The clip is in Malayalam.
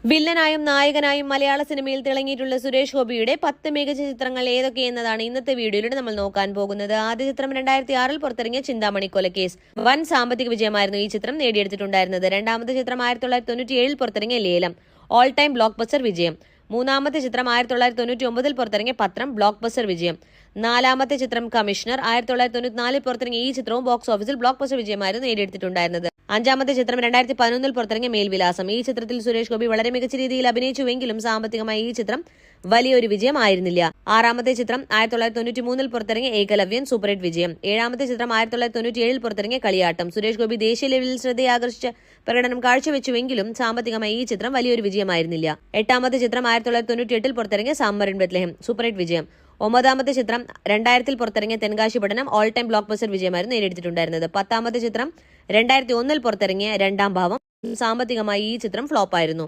വില്ലനായും നായകനായും മലയാള സിനിമയിൽ തിളങ്ങിയിട്ടുള്ള സുരേഷ് ഗോപിയുടെ 10 മികച്ച ചിത്രങ്ങൾ ഏതൊക്കെയെന്നതാണ് ഇന്നത്തെ വീഡിയോയിലൂടെ നമ്മൾ നോക്കാൻ പോകുന്നത്. ആദ്യ ചിത്രം 2006 പുറത്തിറങ്ങിയ ചിന്താമണി കൊലക്കേസ്. വൻ സാമ്പത്തിക വിജയമായിരുന്നു ഈ ചിത്രം നേടിയെടുത്തിട്ടുണ്ടായിരുന്നത്. രണ്ടാമത്തെ ചിത്രം 1997 പുറത്തിറങ്ങിയ ലേലം, ഓൾ ടൈം ബ്ലോക്ക് ബസ്റ്റർ വിജയം. മൂന്നാമത്തെ ചിത്രം 1999 പുറത്തിറങ്ങിയ പത്രം, ബ്ലോക്ക് ബസ്റ്റർ വിജയം. നാലാമത്തെ ചിത്രം കമ്മീഷണർ. 1994 പുറത്തിറങ്ങിയ ഈ ചിത്രവും ബോക്സ് ഓഫീസിൽ ബ്ലോക്ക് ബസ്റ്റർ വിജയമായിരുന്നു നേടിയെടുത്തിട്ടുണ്ടായിരുന്നത്. അഞ്ചാമത്തെ ചിത്രം 2011 പുറത്തിറങ്ങിയ മേൽവിലാസം. ഈ ചിത്രത്തിൽ സുരേഷ് ഗോപി വളരെ മികച്ച രീതിയിൽ അഭിനയിച്ചുവെങ്കിലും സാമ്പത്തികമായി ഈ ചിത്രം വലിയൊരു വിജയം ആയിരുന്നില്ല. ആറാമത്തെ ചിത്രം 1993 പുറത്തിറങ്ങിയ ഏകലവ്യൻ, സൂപ്പർ ഹിറ്റ് വിജയം. ഏഴാമത്തെ ചിത്രം 1997 പുറത്തിറങ്ങിയ കളിയാട്ടം. സുരേഷ് ഗോപി ദേശീയ ലെവലിൽ ശ്രദ്ധയാകർഷിച്ച പ്രകടനം കാഴ്ചവെച്ചുവെങ്കിലും സാമ്പത്തികമായി ഈ ചിത്രം വലിയൊരു വിജയമായിരുന്നില്ല. എട്ടാമത്തെ ചിത്രം 1998 പുറത്തിറങ്ങിയ സാമറിൻ ബത്ലഹേം, സൂപ്പർ ഹിറ്റ് വിജയം. ഒമ്പതാമത്തെ ചിത്രം 2000 പുറത്തിറങ്ങിയ തെൻകാശി പഠനം, ഓൾ ടൈം ബ്ലോക്ക് ബസ്റ്റർ വിജയമായിരുന്നു നേടിയെടുത്തിട്ടുണ്ടായിരുന്നത്. പത്താമത്തെ ചിത്രം 2001 പുറത്തിറങ്ങിയ രണ്ടാം ഭാവം. സാമ്പത്തികമായി ഈ ചിത്രം ഫ്ലോപ്പായിരുന്നു.